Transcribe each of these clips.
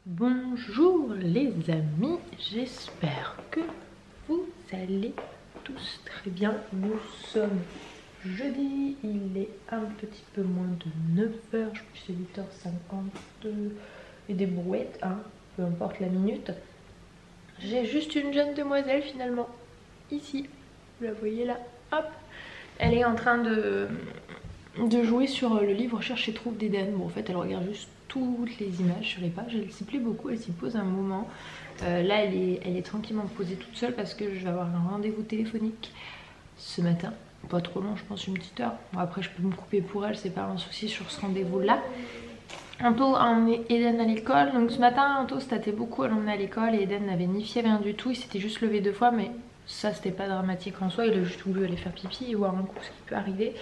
Bonjour les amis, j'espère que vous allez tous très bien. Nous sommes jeudi, il est un petit peu moins de 9h, je crois que c'est 8h50 et des brouettes, hein, peu importe la minute. J'ai juste une jeune demoiselle finalement, ici, vous la voyez là, hop. Elle est en train de jouer sur le livre Cherche et trouve d'Eden. Bon, en fait elle regarde juste toutes les images sur les pages, elle s'y plaît beaucoup, elle s'y pose un moment. Là elle est tranquillement posée toute seule parce que je vais avoir un rendez-vous téléphonique ce matin. Pas trop long, je pense une petite heure. Bon, après je peux me couper pour elle, c'est pas un souci sur ce rendez-vous là. Anto a emmené Eden à l'école, donc ce matin Anto se tâtait beaucoup à l'emmener à l'école et Eden n'avait ni fièvre rien du tout, il s'était juste levé 2 fois mais ça c'était pas dramatique en soi, il a juste voulu aller faire pipi et voir un coup ce qui peut arriver.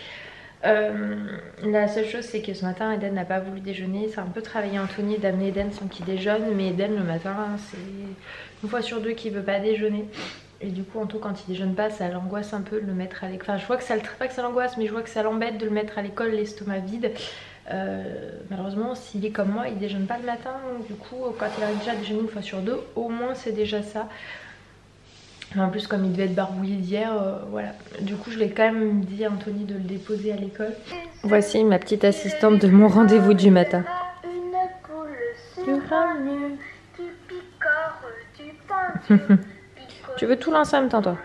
La seule chose c'est que ce matin Eden n'a pas voulu déjeuner, c'est un peu travaillé Anthony d'amener Eden sans qu'il déjeune, mais Eden le matin c'est une fois sur deux qu'il veut pas déjeuner. Et du coup Anto quand il déjeune pas ça l'angoisse un peu de le mettre à l'école, enfin je vois que ça, pas que ça l'angoisse mais je vois que ça l'embête de le mettre à l'école l'estomac vide. Malheureusement s'il est comme moi il déjeune pas le matin, donc du coup quand il arrive déjà à déjeuner une fois sur deux au moins c'est déjà ça. En plus comme il devait être barbouillé d'hier, voilà. Du coup je l'ai quand même dit à Anthony de le déposer à l'école. Voici ma petite assistante de mon rendez-vous du matin. Tu veux tout lancer en même temps toi?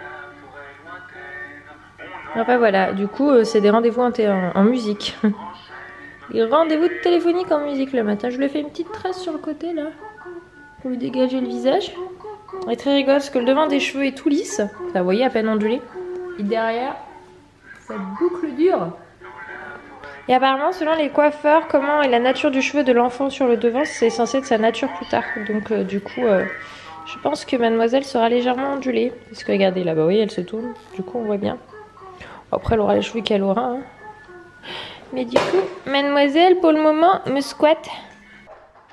Enfin voilà, du coup c'est des rendez-vous en musique. Des rendez-vous téléphoniques en musique le matin. Je lui ai fait une petite trace sur le côté là, pour lui dégager le visage. Elle est très rigolote parce que le devant des cheveux est tout lisse, vous voyez à peine ondulé. Et derrière, ça boucle dure. Et apparemment selon les coiffeurs, comment est la nature du cheveu de l'enfant sur le devant, c'est censé être sa nature plus tard. Donc du coup, je pense que mademoiselle sera légèrement ondulée. Parce que regardez là-bas, vous voyez, elle se tourne. Du coup on voit bien. Après elle aura les cheveux qu'elle aura. Hein. Mais du coup, mademoiselle pour le moment me squatte.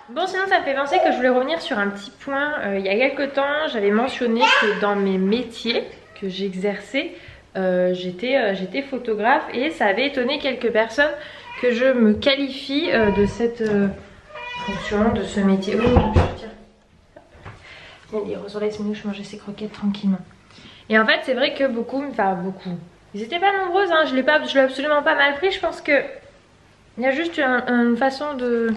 Bon sinon ça me fait penser que je voulais revenir sur un petit point. Il y a quelques temps j'avais mentionné que dans mes métiers que j'exerçais j'étais photographe et ça avait étonné quelques personnes que je me qualifie de cette fonction, de ce métier. Oh, il ressort les minouches manger ses croquettes tranquillement. Et en fait c'est vrai que beaucoup, ils étaient pas nombreuses, hein, je l'ai absolument pas mal pris. Je pense que il y a juste une façon de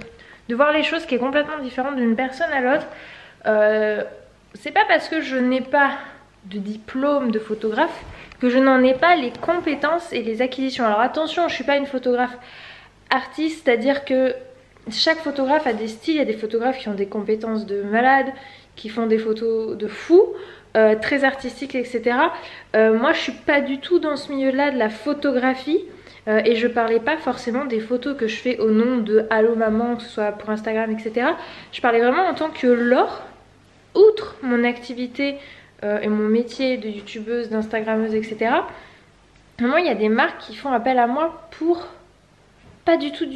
voir les choses qui est complètement différente d'une personne à l'autre. C'est pas parce que je n'ai pas de diplôme de photographe que je n'en ai pas les compétences et les acquisitions. Alors attention, je suis pas une photographe artiste, c'est-à-dire que chaque photographe a des styles. Il y a des photographes qui ont des compétences de malade, qui font des photos de fous, très artistiques, etc. Moi je suis pas du tout dans ce milieu-là de la photographie. Et je parlais pas forcément des photos que je fais au nom de Allo Maman, que ce soit pour Instagram, etc. Je parlais vraiment en tant que Laure, outre mon activité et mon métier de youtubeuse, d'instagrammeuse, etc. Vraiment il y a des marques qui font appel à moi pour pas du tout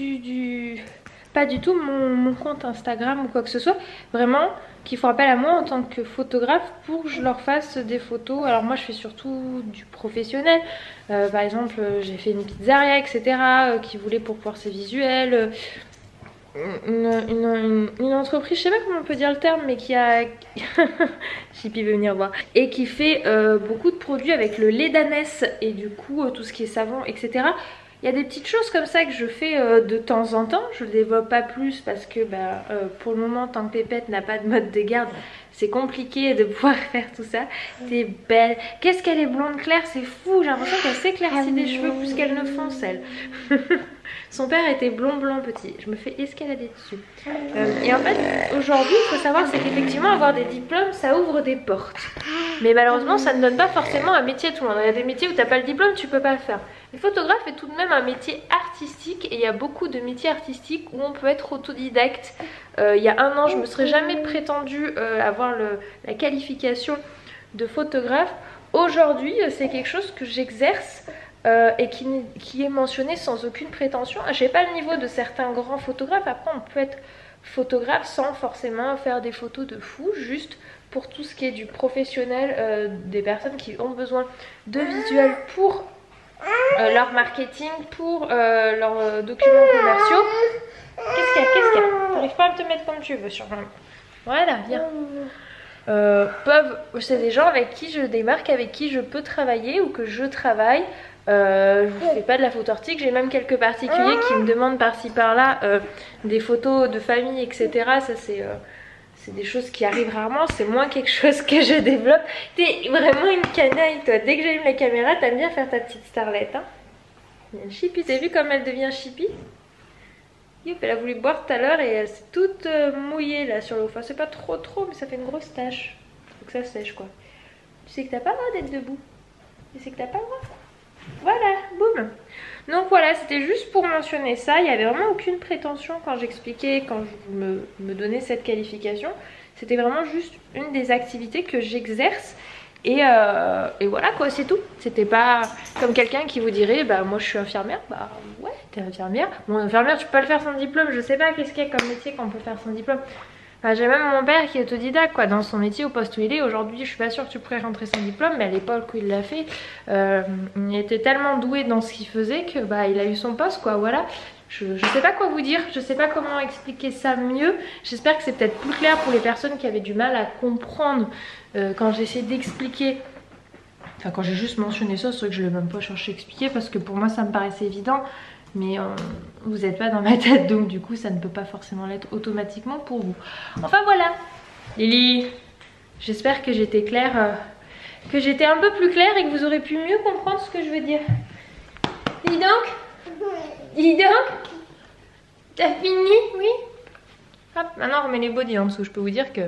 pas du tout mon compte Instagram ou quoi que ce soit. Vraiment qui font appel à moi en tant que photographe pour que je leur fasse des photos. Alors moi je fais surtout du professionnel. Par exemple j'ai fait une pizzeria, etc. Qui voulait pour pouvoir ses visuels. Une entreprise, je sais pas comment on peut dire le terme, mais qui a... Chippy veut venir voir. Et qui fait beaucoup de produits avec le lait d'ânesse et du coup tout ce qui est savon, etc. Il y a des petites choses comme ça que je fais de temps en temps. Je ne le développe pas plus parce que pour le moment, tant que Pépette n'a pas de mode de garde, c'est compliqué de pouvoir faire tout ça. T'es belle. Qu'est-ce qu'elle est blonde claire, c'est fou. J'ai l'impression qu'elle s'éclaircit des cheveux plus qu'elle ne foncelle. Son père était blond petit. Je me fais escalader dessus. Et en fait, aujourd'hui, il faut savoir, c'est qu'effectivement, avoir des diplômes, ça ouvre des portes. Mais malheureusement, ça ne donne pas forcément un métier à tout le monde. Il y a des métiers où tu n'as pas le diplôme, tu peux pas le faire. Le photographe est tout de même un métier artistique et il y a beaucoup de métiers artistiques où on peut être autodidacte. Il y a un an, je me serais jamais prétendue avoir la qualification de photographe. Aujourd'hui, c'est quelque chose que j'exerce et qui est mentionné sans aucune prétention. Je n'ai pas le niveau de certains grands photographes. Après, on peut être photographe sans forcément faire des photos de fou, juste pour tout ce qui est du professionnel, des personnes qui ont besoin de visuels pour leur marketing, pour leurs documents commerciaux. Qu'est-ce qu'il y a? Qu'est-ce qu'il y a? T'arrives pas à te mettre comme tu veux sur maman. Voilà, viens. C'est des gens avec qui des marques avec qui je peux travailler ou que je travaille. Je vous fais pas de la photo article, j'ai même quelques particuliers qui me demandent par-ci par-là des photos de famille, etc. Ça c'est des choses qui arrivent rarement, c'est moins quelque chose que je développe. T'es vraiment une canaille toi, dès que j'allume la caméra t'aimes bien faire ta petite starlette hein. Chippy, t'as vu comme elle devient Chippy? Elle a voulu boire tout à l'heure et elle s'est toute mouillée là sur le haut. Enfin c'est pas trop mais ça fait une grosse tache. Faut que ça sèche quoi. Tu sais que t'as pas le droit d'être debout. Tu sais que t'as pas le droit. Voilà, boum. Donc voilà, c'était juste pour mentionner ça. Il n'y avait vraiment aucune prétention quand j'expliquais, quand je me donnais cette qualification. C'était vraiment juste une des activités que j'exerce. Et voilà quoi, c'est tout. C'était pas comme quelqu'un qui vous dirait bah moi je suis infirmière. Bah ouais, t'es infirmière. Bon, infirmière tu peux pas le faire sans diplôme. Je sais pas qu'est-ce qu'il y a comme métier qu'on peut faire sans diplôme. Enfin, j'ai même mon père qui est autodidacte quoi, dans son métier au poste où il est. Aujourd'hui je suis pas sûre que tu pourrais rentrer sans diplôme, mais à l'époque où il l'a fait, il était tellement doué dans ce qu'il faisait que bah il a eu son poste quoi, voilà. Je sais pas quoi vous dire, je sais pas comment expliquer ça mieux. J'espère que c'est peut-être plus clair pour les personnes qui avaient du mal à comprendre quand j'essaie d'expliquer. Enfin quand j'ai juste mentionné ça, c'est vrai que je l'ai même pas cherché à expliquer parce que pour moi ça me paraissait évident. Mais vous n'êtes pas dans ma tête donc du coup ça ne peut pas forcément l'être automatiquement pour vous. Enfin voilà Lily, j'espère que j'étais claire, que j'étais un peu plus claire et que vous aurez pu mieux comprendre ce que je veux dire. Dis donc, t'as fini? Oui. Hop, maintenant on remet les bodys hein, parce que je peux vous dire que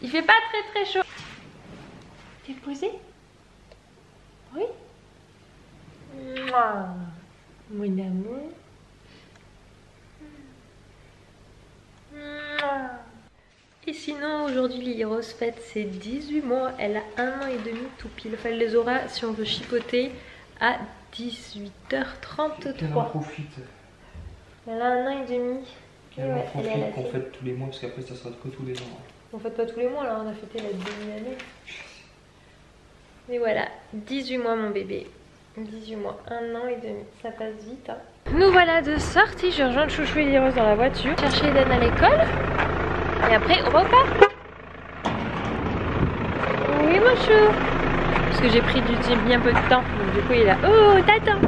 il fait pas très chaud. T'es posé? Oui. Mouah. Mon amour. Et sinon aujourd'hui Lily Rose fête ses 18 mois. Elle a 1 an et demi tout pile. Enfin elle les aura si on veut chipoter à 18h33. Elle en profite. Elle a 1 an et demi. Elle en profite qu'on fête tous les mois parce qu'après ça sera que tous les ans. On fête pas tous les mois là, on a fêté la demi-année. Mais voilà, 18 mois mon bébé. 18 mois, 1 an et demi, ça passe vite hein. Nous voilà de sortie, je rejoins Chouchou et Lily Rose dans la voiture, chercher Eden à l'école et après on repart. Oui mon chou. Parce que j'ai pris bien peu de temps, donc du coup il est là. Oh t'attends.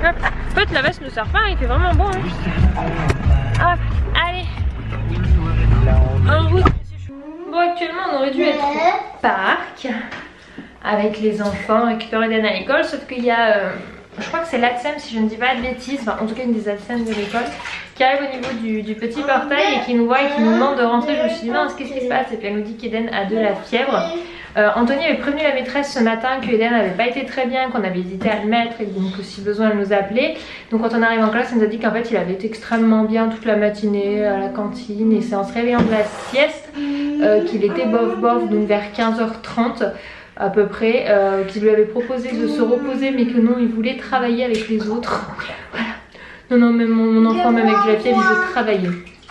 En fait la veste ne sert pas, il fait vraiment bon hein. Hop, allez. En route. Bon actuellement on aurait dû être au parc avec les enfants, récupérer Eden à l'école, sauf qu'il y a, je crois que c'est l'ATSEM si je ne dis pas de bêtises, enfin en tout cas une des ATSEM de l'école, qui arrive au niveau du petit portail et qui nous voit et qui nous demande de rentrer. Je me suis dit mince qu'est-ce qui se passe, et puis elle nous dit qu'Eden a de la fièvre. Anthony avait prévenu la maîtresse ce matin que Eden n'avait pas été très bien, qu'on avait hésité à le mettre et donc si besoin elle nous appelait. Donc quand on arrive en classe elle nous a dit qu'en fait il avait été extrêmement bien toute la matinée à la cantine et c'est en se réveillant de la sieste qu'il était bof donc vers 15h30 à peu près, qui lui avait proposé de se reposer mais que non il voulait travailler avec les autres. Voilà. Non même mon enfant même avec la fièvre il veut travailler.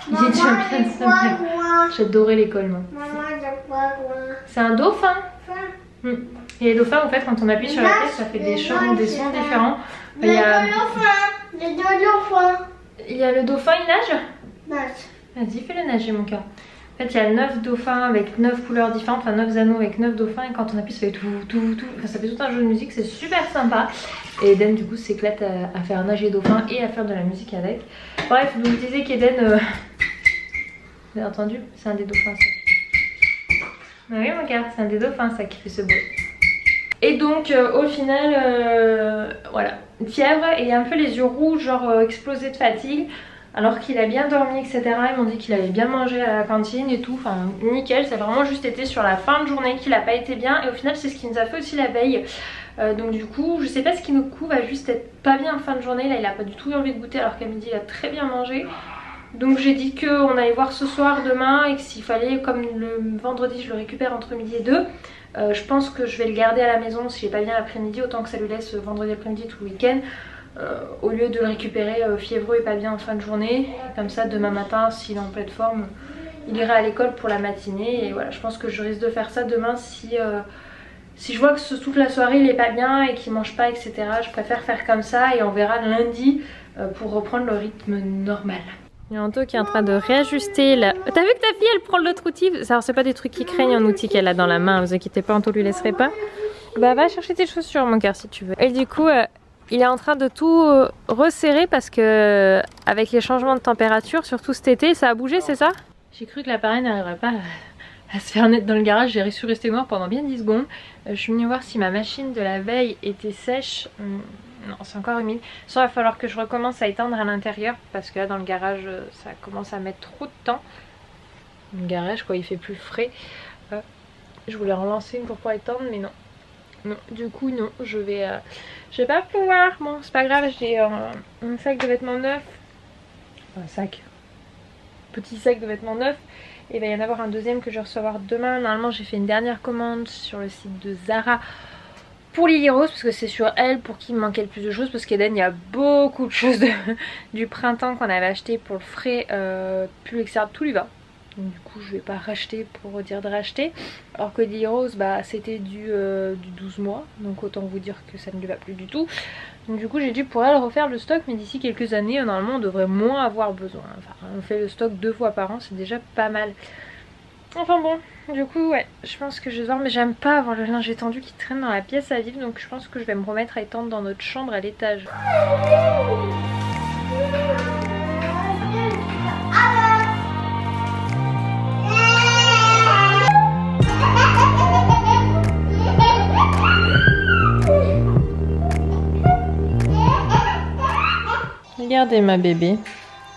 Il est déjà plein de semaines. J'adorais l'école moi. C'est un dauphin. Et les dauphins en fait quand on appuie sur la tête ça fait des sons différents. Il y a le dauphin, il nage. Vas-y fais-le nager mon cœur. En fait il y a 9 dauphins avec 9 couleurs différentes, enfin 9 anneaux avec 9 dauphins et quand on appuie ça fait tout, enfin ça fait tout un jeu de musique, c'est super sympa. Et Eden du coup s'éclate à faire nager dauphin et à faire de la musique avec. Bref, donc je disais qu'Eden, vous avez entendu, c'est un des dauphins ça. Ah oui mon cœur, c'est un des dauphins ça qui fait ce bruit. Et donc au final, voilà, fièvre et un peu les yeux rouges, genre explosés de fatigue. Alors qu'il a bien dormi etc, ils m'ont dit qu'il avait bien mangé à la cantine et tout, enfin nickel. Ça a vraiment juste été sur la fin de journée qu'il a pas été bien et au final c'est ce qui nous a fait aussi la veille. Donc du coup je sais pas ce qui nous couvre, va juste être pas bien en fin de journée. Là il a pas du tout envie de goûter alors qu'à midi il a très bien mangé. Donc j'ai dit qu'on allait voir ce soir, demain, et que s'il fallait, comme le vendredi je le récupère entre midi et 2, je pense que je vais le garder à la maison si j'ai pas bien l'après-midi, autant que ça lui laisse vendredi après-midi tout le week-end. Au lieu de le récupérer fiévreux et pas bien en fin de journée. Comme ça demain matin s'il est en pleine forme il ira à l'école pour la matinée. Et voilà, je pense que je risque de faire ça demain si je vois que toute la soirée il est pas bien et qu'il mange pas etc. Je préfère faire comme ça et on verra lundi pour reprendre le rythme normal. Il y a Anto qui est en train de réajuster la... T'as vu que ta fille elle prend l'autre outil? Alors c'est pas des trucs qui craignent un outil qu'elle a dans la main, vous inquiétez pas, Anto lui laisserait pas. Bah va chercher tes chaussures mon cœur si tu veux. Et du coup il est en train de tout resserrer parce que avec les changements de température, surtout cet été, ça a bougé, c'est ça? J'ai cru que l'appareil n'arriverait pas à se faire naître dans le garage, j'ai su rester noir pendant bien 10 secondes. Je suis venue voir si ma machine de la veille était sèche. Non, c'est encore humide. Ça va falloir que je recommence à éteindre à l'intérieur parce que là dans le garage ça commence à mettre trop de temps. Le garage quoi, il fait plus frais. Je voulais en lancer une pour pouvoir éteindre mais non. Non, du coup non, je vais pas pouvoir. Bon c'est pas grave, j'ai un sac de vêtements neufs. Petit sac de vêtements neufs. Et il va y en avoir un deuxième que je vais recevoir demain. Normalement j'ai fait une dernière commande sur le site de Zara pour Lily Rose parce que c'est sur elle pour qui il me manquait le plus de choses, parce qu'Eden il y a beaucoup de choses du printemps qu'on avait acheté pour le frais, pull etc, tout lui va. Donc du coup je vais pas racheter pour dire de racheter, alors que Lily Rose bah c'était du 12 mois, donc autant vous dire que ça ne lui va plus du tout. Donc du coup j'ai dû pour elle refaire le stock, mais d'ici quelques années normalement on devrait moins avoir besoin. Enfin on fait le stock 2 fois par an, c'est déjà pas mal. Enfin bon, du coup ouais, je pense que je vais voir, mais j'aime pas avoir le linge étendu qui traîne dans la pièce à vivre, donc je pense que je vais me remettre à étendre dans notre chambre à l'étage. Regardez ma bébé,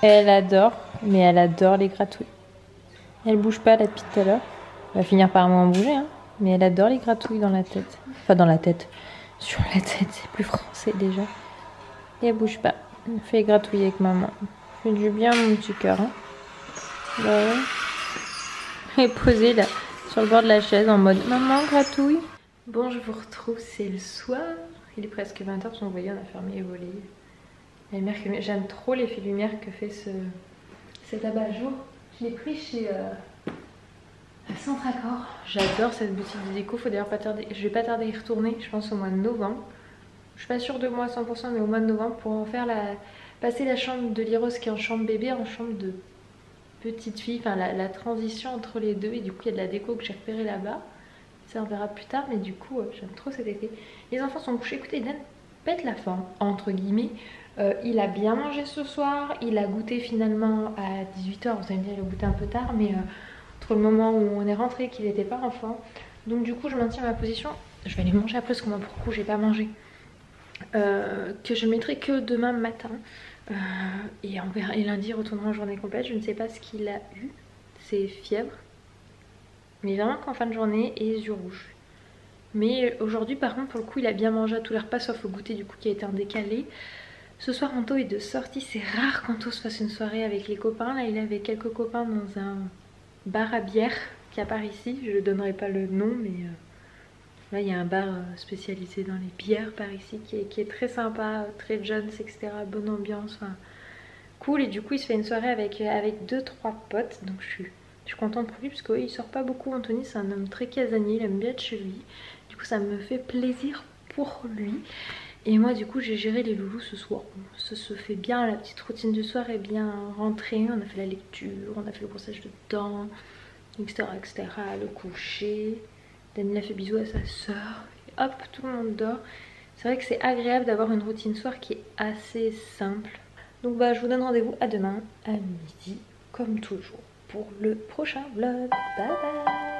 elle adore, mais elle adore les gratouilles. Elle bouge pas là depuis tout à l'heure. Elle va finir par moins bouger, hein. Mais elle adore les gratouilles dans la tête. Enfin dans la tête. Sur la tête, c'est plus français déjà. Et elle bouge pas. Elle fait gratouiller avec maman. Fait du bien mon petit cœur. Hein. Bah ouais. Elle est posée là sur le bord de la chaise en mode maman gratouille. Bon je vous retrouve, c'est le soir. Il est presque 20h parce qu'on voyait on a fermé les volets. J'aime trop l'effet lumière que fait cet abat-jour. Je l'ai pris chez Centracor. J'adore cette boutique de déco. Faut d'ailleurs pas tarder. Je vais pas tarder à y retourner. Je pense au mois de novembre. Je suis pas sûre de moi à 100%, mais au mois de novembre pour en faire passer la chambre de Liros qui est en chambre bébé en chambre de petite fille. Enfin la transition entre les deux. Et du coup il y a de la déco que j'ai repérée là-bas. Ça on verra plus tard. Mais du coup j'aime trop cet été. Les enfants sont couchés. Écoutez, Dan pète la forme entre guillemets. Il a bien mangé ce soir, il a goûté finalement à 18h, vous allez me dire il a goûté un peu tard, mais entre le moment où on est rentré qu'il n'était pas enfant. Donc du coup je maintiens ma position, je vais aller manger après parce que moi pour le coup j'ai pas mangé. Que je mettrai que demain matin et on verra, et lundi il retournera en journée complète. Je ne sais pas ce qu'il a eu, c'est fièvre, mais vraiment qu'en fin de journée et les yeux rouges. Mais aujourd'hui par contre pour le coup il a bien mangé à tous les repas sauf le goûter du coup qui a été en décalé. Ce soir Anto est de sortie, c'est rare qu'Anto se fasse une soirée avec les copains. Là il est avec quelques copains dans un bar à bière qui a par ici. Je ne donnerai pas le nom mais là il y a un bar spécialisé dans les bières par ici qui est très sympa, très jeune etc. Bonne ambiance, enfin, cool. Et du coup il se fait une soirée avec 2-3 potes. Donc je suis contente pour lui parce qu'il sort pas beaucoup. Anthony c'est un homme très casanier, il aime bien être chez lui. Du coup ça me fait plaisir pour lui. Et moi du coup j'ai géré les loulous ce soir. Ça se fait bien, la petite routine du soir est bien rentrée. On a fait la lecture, on a fait le brossage de dents, etc. Le coucher. Daniel a fait bisous à sa soeur. Et hop, tout le monde dort. C'est vrai que c'est agréable d'avoir une routine soir qui est assez simple. Donc bah je vous donne rendez-vous à demain à midi, comme toujours, pour le prochain vlog. Bye bye.